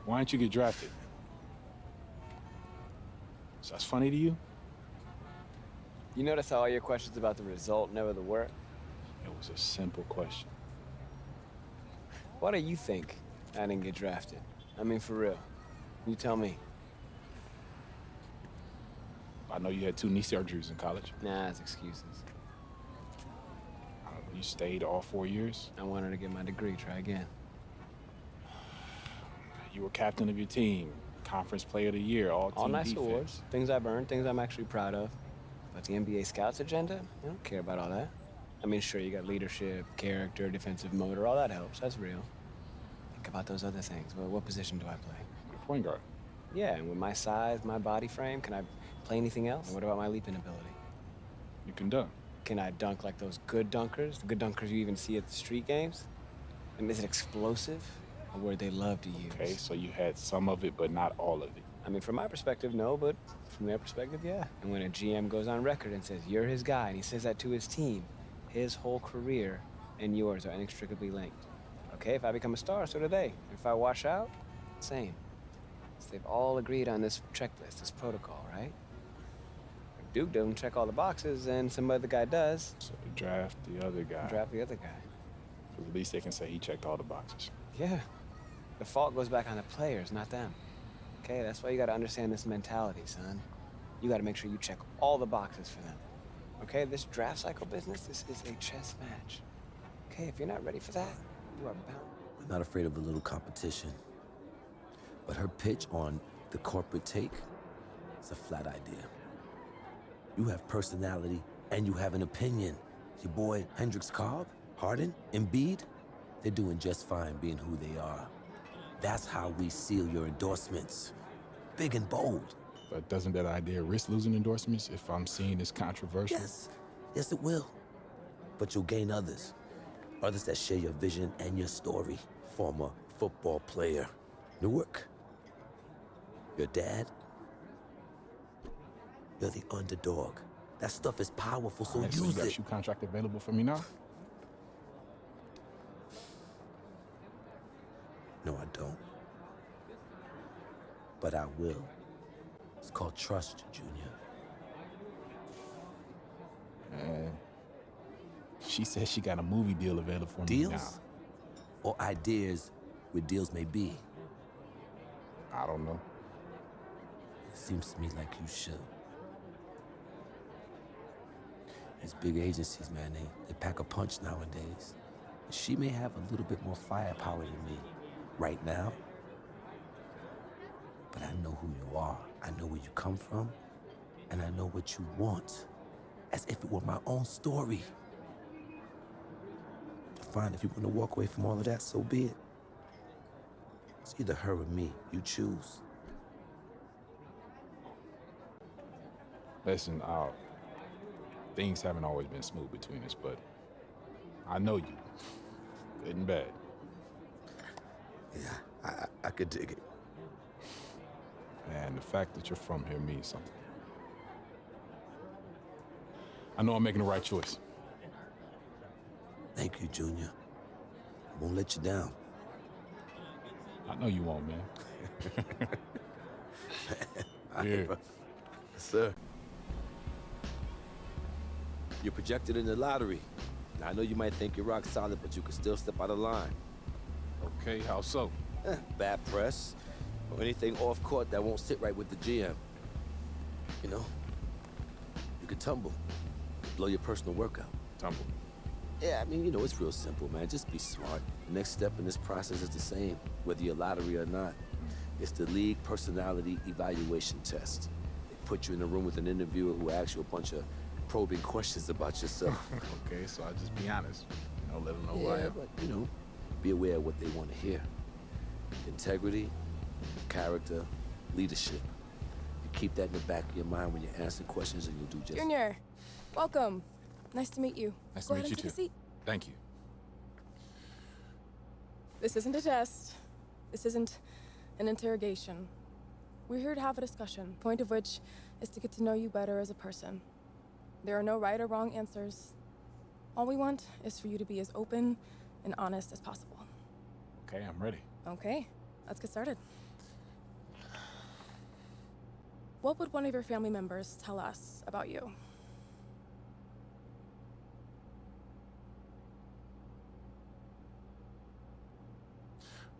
Why didn't you get drafted? So that's funny to you? You notice how all your questions about the result, never the work? It was a simple question. Why do you think I didn't get drafted? I mean, for real. You tell me. I know you had 2 knee surgeries in college. Nah, it's excuses. I don't know, you stayed all 4 years. I wanted to get my degree, try again. You were captain of your team, conference player of the year, all team nice defense. awards, things I've earned, things I'm actually proud of. But the NBA scouts agenda, I don't care about all that. I mean, sure, you got leadership, character, defensive motor, all that helps, that's real. Think about those other things. Well, what position do I play? Point guard. Yeah, and with my size, my body frame, can I play anything else? And what about my leaping ability? You can dunk. Can I dunk like those good dunkers? The good dunkers you even see at the street games? And is it explosive? A word they love to use. Okay, so you had some of it, but not all of it. I mean, from my perspective, no, but from their perspective, yeah. And when a GM goes on record and says, you're his guy, and he says that to his team, his whole career and yours are inextricably linked. Okay, if I become a star, so do they. If I wash out, same. So they've all agreed on this checklist, this protocol, right? If Duke doesn't check all the boxes, and some other guy does. So draft the other guy. Draft the other guy. Because at least they can say he checked all the boxes. Yeah. The fault goes back on the players, not them. Okay, that's why you gotta understand this mentality, son. You gotta make sure you check all the boxes for them. Okay, this draft cycle business, this is a chess match. Okay, if you're not ready for that, you are bound. I'm not afraid of a little competition. But her pitch on the corporate take is a flat idea. You have personality and you have an opinion. Your boy Hendricks Cobb, Harden, Embiid, they're doing just fine being who they are. That's how we seal your endorsements. Big and bold. But doesn't that idea risk losing endorsements if I'm seen as controversial? Yes it will. But you'll gain others. Others that share your vision and your story. Former football player. Newark. Your dad. You're the underdog. That stuff is powerful, so So you use got a it. shoe contract available for me now? No, I don't. But I will. It's called trust, Junior. And she says she got a movie deal available for me Deals? now. Or ideas where deals may be? I don't know. It seems to me like you should. These big agencies, man, they pack a punch nowadays. She may have a little bit more firepower than me right now. But I know who you are. I know where you come from. And I know what you want. As if it were my own story. Fine, if you want to walk away from all of that, so be it. It's either her or me. You choose. Listen, things haven't always been smooth between us, but I know you. Good and bad. Yeah, I could dig it. And the fact that you're from here means something. I know I'm making the right choice. Thank you, Junior. I won't let you down. I know you won't, man. All Yeah. right, bro. Yes, sir. You're projected in the lottery. Now, I know you might think you're rock solid, but you can still step out of line. Okay, how so? Bad press, or anything off court that won't sit right with the GM. You know? You could tumble. Blow your personal workout. Tumble. Yeah, I mean, you know, it's real simple, man. Just be smart. The next step in this process is the same, whether you're lottery or not. It's the League Personality Evaluation Test. They put you in a room with an interviewer who asks you a bunch of probing questions about yourself. Okay, so I just be honest. You know, let them know who I Yeah, am. but, you know, be aware of what they want to hear. Integrity, character, leadership. You keep that in the back of your mind when you're answering questions, and you'll do just... Junior, welcome. Nice to meet you. Nice to Go meet ahead you and take a too. seat. Thank you. This isn't a test. This isn't an interrogation. We're here to have a discussion, point of which is to get to know you better as a person. There are no right or wrong answers. All we want is for you to be as open and honest as possible. Okay, I'm ready. Okay. let's get started. What would one of your family members tell us about you?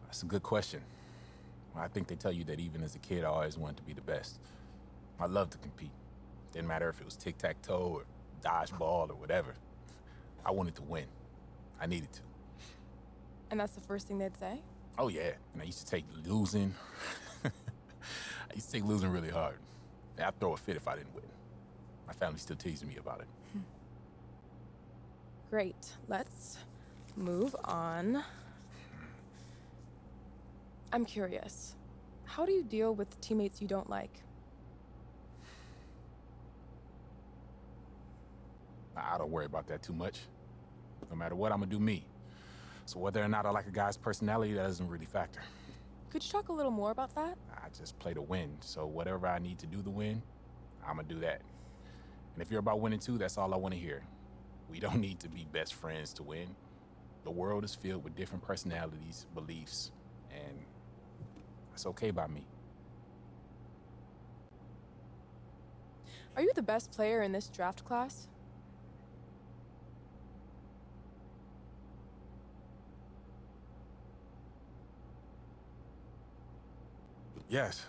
That's a good question. I think they tell you that even as a kid, I always wanted to be the best. I loved to compete. Didn't matter if it was tic-tac-toe or dodgeball or whatever. I wanted to win. I needed to. And that's the first thing they'd say? Oh, yeah. And I used to take losing. I used to take losing really hard. I'd throw a fit if I didn't win. My family still teases me about it. Great. Let's move on. I'm curious. How do you deal with teammates you don't like? I don't worry about that too much. No matter what, I'm gonna do me. So whether or not I like a guy's personality, that doesn't really factor. Could you talk a little more about that? I just play to win. So whatever I need to do to win, I'm gonna do that. And if you're about winning too, that's all I want to hear. We don't need to be best friends to win. The world is filled with different personalities, beliefs, and that's okay by me. Are you the best player in this draft class? Yes,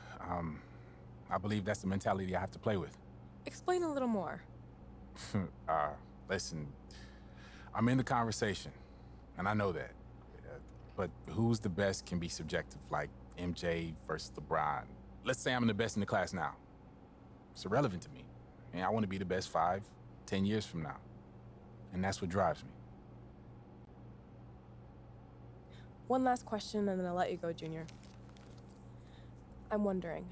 I believe that's the mentality I have to play with. Explain a little more. Listen, I'm in the conversation, and I know that. But who's the best can be subjective, like MJ versus LeBron. Let's say I'm the best in the class now. It's irrelevant to me. And I want to be the best 5, 10 years from now. And that's what drives me. One last question, and then I'll let you go, Junior. I'm wondering,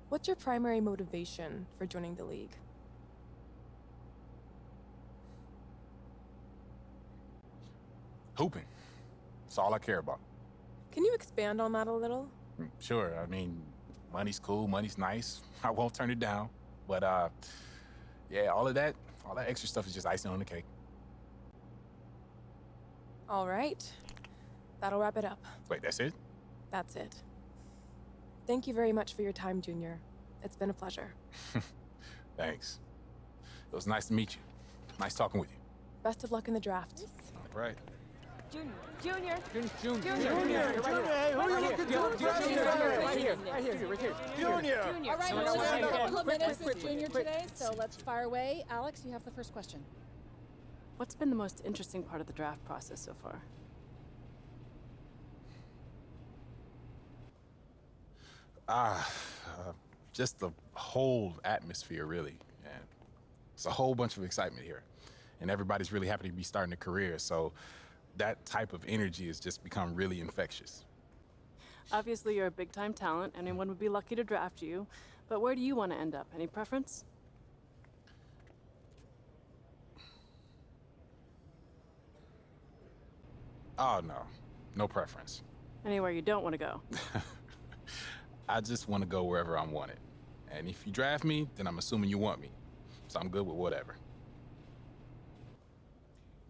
what's your primary motivation for joining the league? Hooping. That's all I care about. Can you expand on that a little? Sure, I mean, money's cool, money's nice. I won't turn it down. But, yeah, all that extra stuff is just icing on the cake. All right. That'll wrap it up. Wait, that's it? That's it. Thank you very much for your time, Junior. It's been a pleasure. Thanks. It was nice to meet you. Nice talking with you. Best of luck in the draft. All right. Junior. Junior. Hey, who are you looking to impress here? Right here. Junior. All right, well, we have a couple of minutes with Junior today, so let's fire away. Alex, you have the first question. What's been the most interesting part of the draft process so far? Just the whole atmosphere, really. And it's a whole bunch of excitement here. And everybody's really happy to be starting a career, so that type of energy has just become really infectious. Obviously, you're a big-time talent. Anyone would be lucky to draft you. But where do you want to end up? Any preference? Oh, no. No preference. Anywhere you don't want to go. I just want to go wherever I'm wanted. And if you draft me, then I'm assuming you want me. So I'm good with whatever.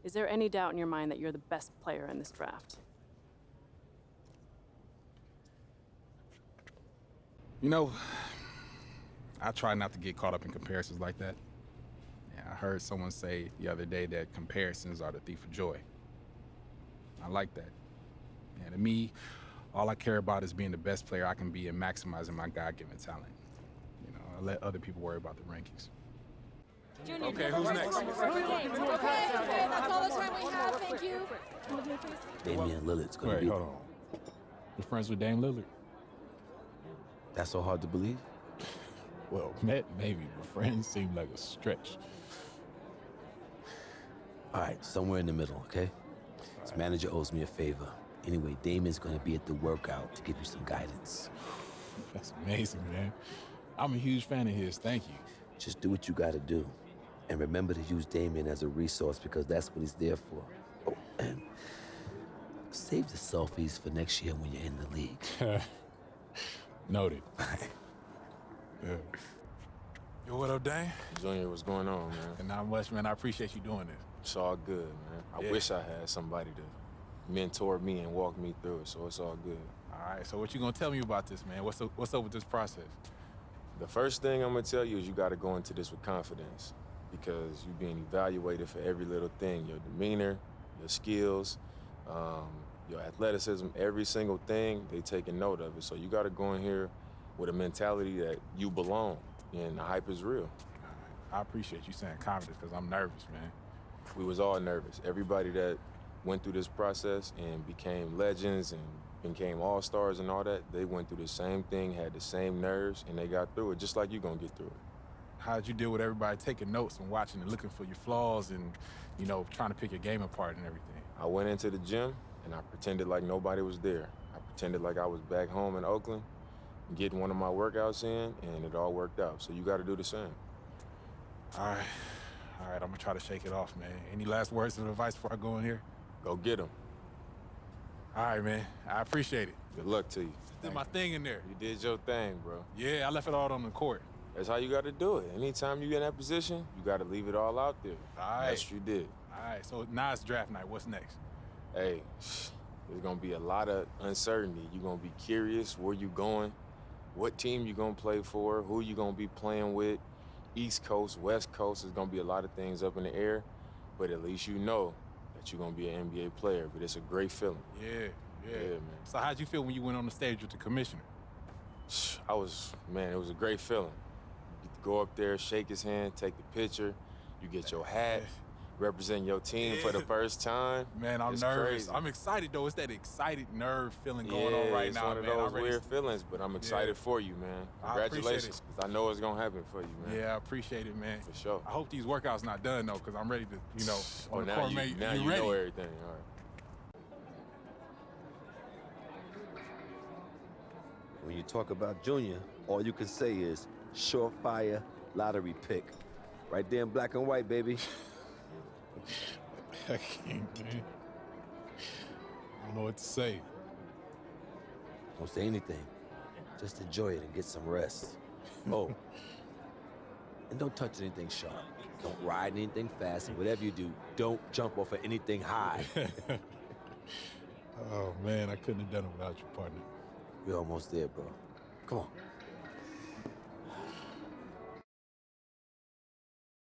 Is there any doubt in your mind that you're the best player in this draft? You know, I try not to get caught up in comparisons like that. Yeah, I heard someone say the other day that comparisons are the thief of joy. I like that. And to me, all I care about is being the best player I can be and maximizing my God-given talent. You know, I let other people worry about the rankings. Junior. Okay, who's next? Okay, that's all the time we have. Thank you. Damian Lillard's gonna Wait, be. hold on. You're friends with Dame Lillard? That's so hard to believe. Well, met maybe, but friends seem like a stretch. All right, somewhere in the middle, okay? This manager owes me a favor. Anyway, Damian's gonna be at the workout to give you some guidance. That's amazing, man. I'm a huge fan of his. Thank you. Just do what you gotta do. And remember to use Damian as a resource because that's what he's there for. Oh, and save the selfies for next year when you're in the league. Noted. Yeah. Yo, what up, Dane? Junior, what's going on, man? And not much, man. I appreciate you doing this. It's all good, man. I Yeah. wish I had somebody mentored me and walked me through it, so it's all good. All right, so what you gonna tell me about this, man? What's up with this process? The first thing I'm gonna tell you is you gotta go into this with confidence because you're being evaluated for every little thing, your demeanor, your skills, your athleticism, every single thing, they taking note of it. So you gotta go in here with a mentality that you belong and the hype is real. I appreciate you saying confidence because I'm nervous, man. We was all nervous. Everybody that went through this process and became legends and became all-stars and all that, they went through the same thing, had the same nerves, and they got through it, just like you gonna get through it. How'd you deal with everybody taking notes and watching and looking for your flaws and, you know, trying to pick your game apart and everything? I went into the gym and I pretended like nobody was there. I pretended like I was back home in Oakland, getting one of my workouts in, and it all worked out. So you gotta do the same. All right, I'm gonna try to shake it off, man. Any last words of advice before I go in here? Go get them. All right, man, I appreciate it. Good luck to you. Did my thing in there. You did your thing, bro. Yeah, I left it all on the court. That's how you gotta do it. Anytime you get in that position, you gotta leave it all out there. All right. That's what you did. All right, so now it's draft night. What's next? Hey, there's gonna be a lot of uncertainty. You're gonna be curious where you going, what team you gonna play for, who you gonna be playing with, East Coast, West Coast. There's gonna be a lot of things up in the air, but at least you know that you're gonna be an NBA player. But it's a great feeling. Yeah, man. So how'd you feel when you went on the stage with the commissioner? It was a great feeling. You get to go up there, shake his hand, take the picture. You get your hat, represent your team for the first time. Man, I'm It's nervous. crazy. I'm excited, though. It's that excited nerve feeling going on right it's now, one of man. those I'm ready. weird feelings, but I'm excited for you, man. I appreciate Congratulations, it. 'cause I know it's gonna happen for you, man. Yeah, I appreciate it, man. For sure. I hope these workouts not done, though, because I'm ready to, you know, Oh, on the now court, you, man. now you you ready? know everything. All right. When you talk about Junior, all you can say is surefire lottery pick. Right there in black and white, baby. I can't, man. I don't know what to say. Don't say anything. Just enjoy it and get some rest. Oh, and don't touch anything sharp. Don't ride anything fast, and whatever you do, don't jump off of anything high. Oh, man, I couldn't have done it without you, partner. We're almost there, bro. Come on.